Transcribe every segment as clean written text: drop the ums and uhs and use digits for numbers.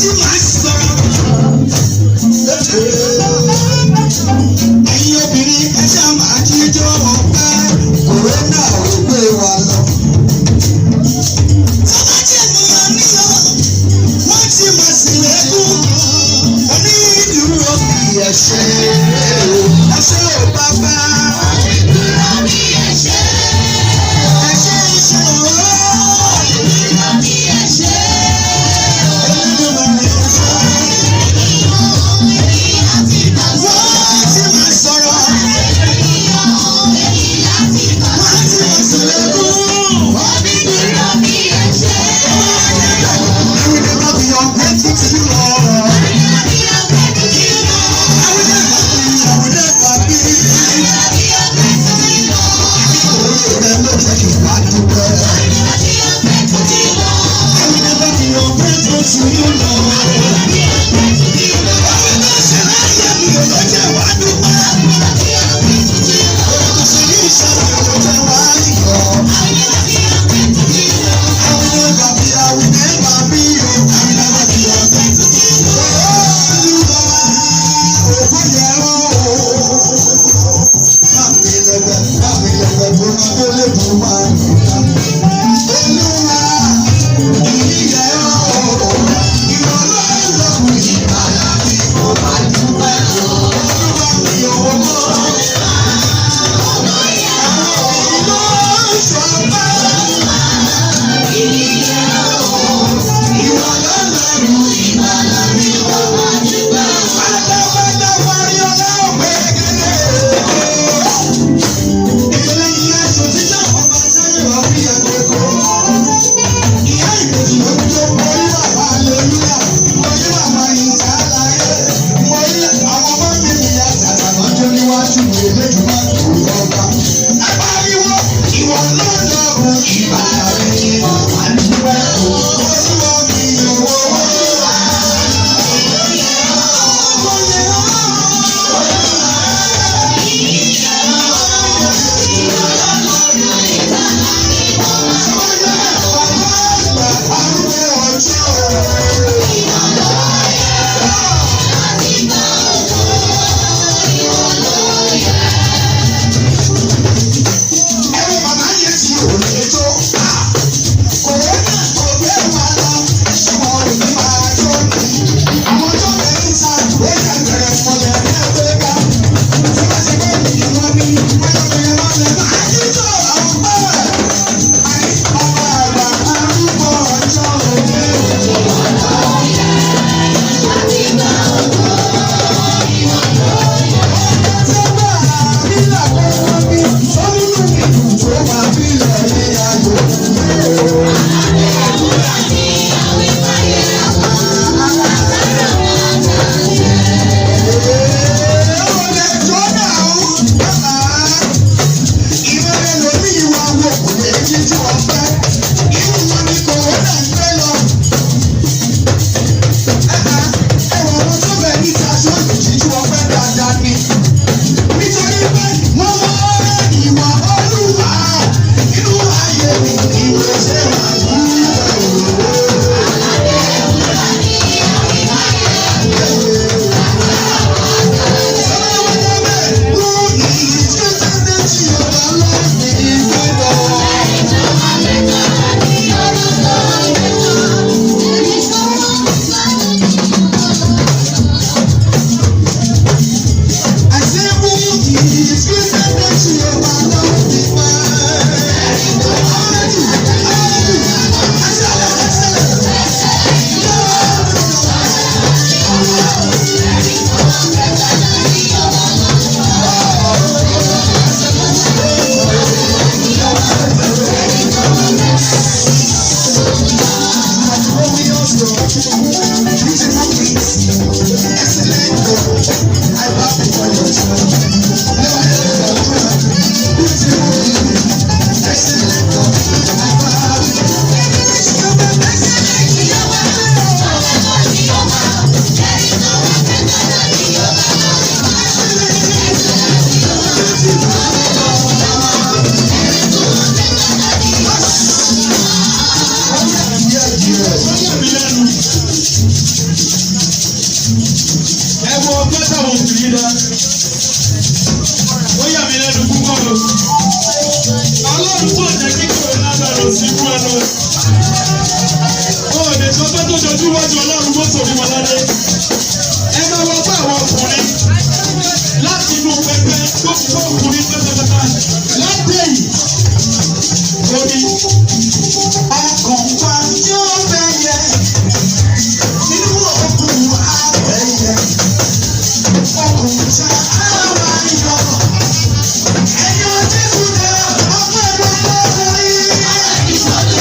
tí màá sọ̀rọ̀. Ẹ̀yin obìnrin ẹ ṣáà máa jíjọ́ ọ̀pá. Kòrónà ò gbé wa lọ. Tọ́lá jẹ́ ènìyàn níyọ, wọ́n ti máa sì lẹ́kùn. Onídùúró bí ẹ̀ṣẹ̀ ẹ̀ṣẹ̀ ò bàbá. Onídùúró bí ẹ̀ṣẹ̀ ẹ̀ṣẹ̀ ìṣòro. Onídùúró bí ẹ̀ṣẹ̀ onídùúró bí ẹ̀ṣẹ̀. Wọ́n ti máa sọ̀rọ̀. Wọ́n ti máa sì lẹ́kùn. Onídùúró bí ẹ̀ṣẹ̀. I will never be ungrateful to you, Lord. Olúwa, ìyẹ́ o, ìwọ ló ohun yìí dá. Ó yà mí lẹ́nu púpọ̀ o. Ọlọ́run tó jẹ́ kí kò lágbára sí fún ẹ lọ. Ó lè sọ pé tó jọjú wájú Ọlọ́run mọ́tò ní wọn lálẹ́. Ẹ máa wọ bá àwọn ọkùnrin láti inú pẹpẹ tó kọ́ ọkùnrin pẹpẹpẹpẹ. Láti èyí, ó ní ọkàn wa yóò bẹ̀yẹ nínú òkun àbẹ̀yẹ. Ọkùn ta àwa yọ. Ẹ̀yọ́ Jésù náà ọpẹ́ gbogbo ọkùnrin.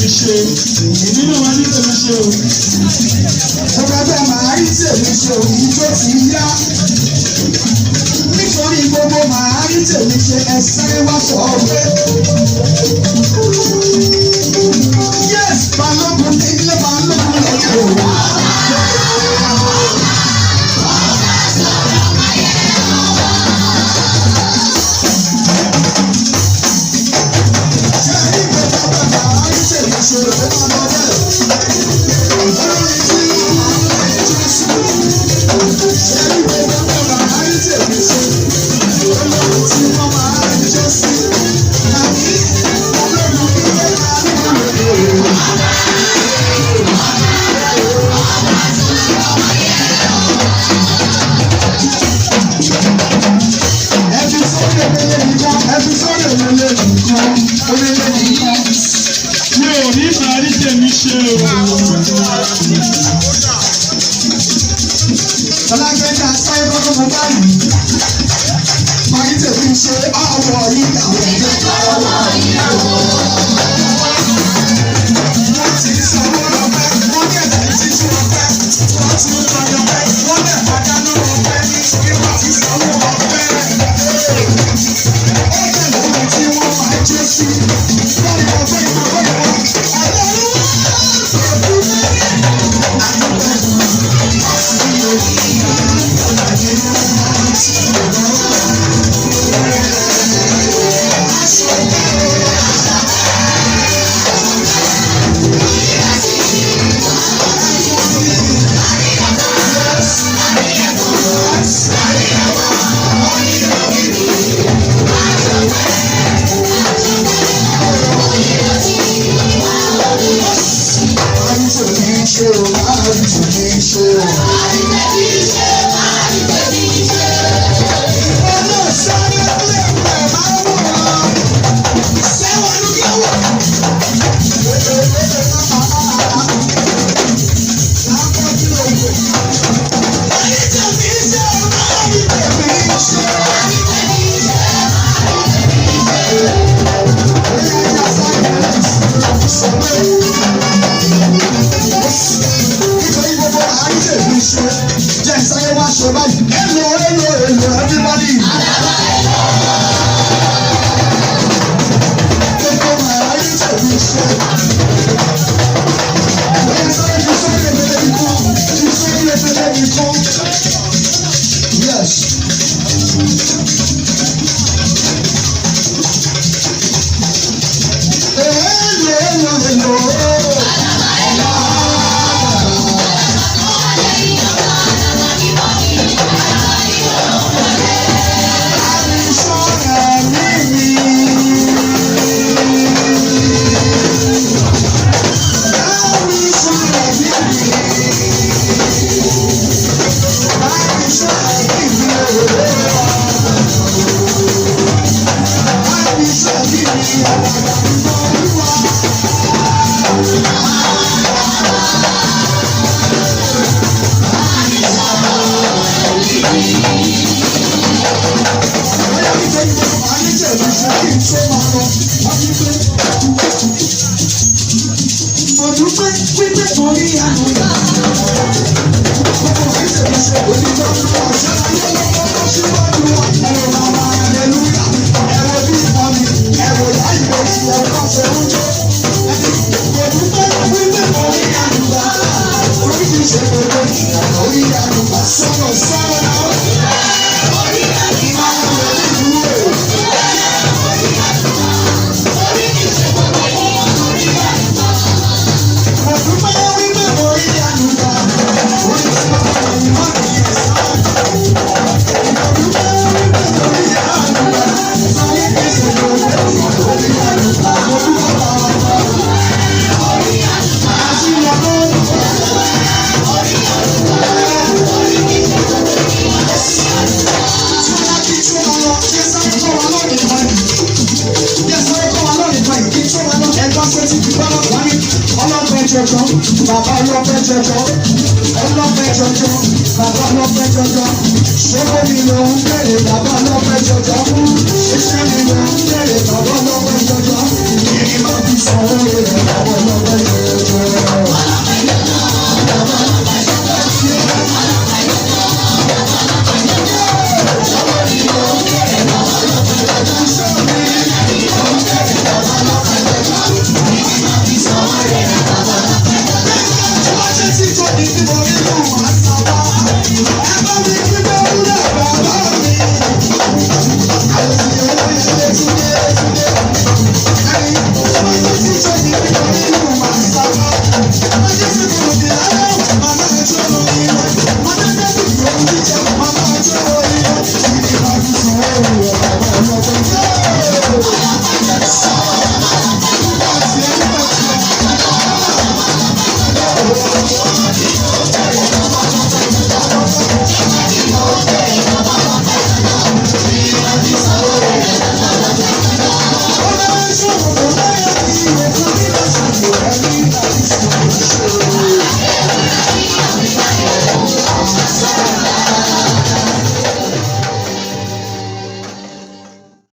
tèmi ṣe. Èmi náà wá ní tèmi ṣe o. Ọ̀gá bẹ́ẹ̀ máa rí tèmi ṣe òyìn tó ti yá. Nítorí gbogbo máa rí tèmi ṣe ẹsẹ̀ wá sọ pé. Yes, balógun ní ilé balógun lọ́jọ́. Mi ò ní máa rí tèmi ṣe o. Ọlágbẹ́dá sáyé kọ́kọ́ mọ báyìí. Máa rí tèmi ṣe àwọ̀ ìyàwó. Wọ́n ti sanwó lọ́pẹ́, wọ́n kẹ̀kẹ́ ti ṣe ọpẹ́. Wọ́n ti ń lọ lọ́pẹ́, wọ́n lẹ̀ padà lọ́wọ́ ọpẹ́ ní ìwà ti sanwó ọpẹ́. Ó tẹ̀lé ohun tí wọ́n máa jó sí. Lọ́ọ̀rì ọgbẹ́ ìgbàgbọ́ ìwọ̀n. Bàbá ọlọ́pẹ́ jọjọ, ọlọ́pẹ́ jọjọ, bàbá ọlọ́pẹ́ jọjọ, ṣọ́kọ́ mi ló ń bẹ̀rẹ̀ bàbá ọlọ́pẹ́ jọjọ, ṣíṣẹ́ mi ló ń bẹ̀rẹ̀ bàbá ọlọ́pẹ́ jọjọ, máa fi san oore rẹ̀ lọ́wọ́ lọ́wọ́.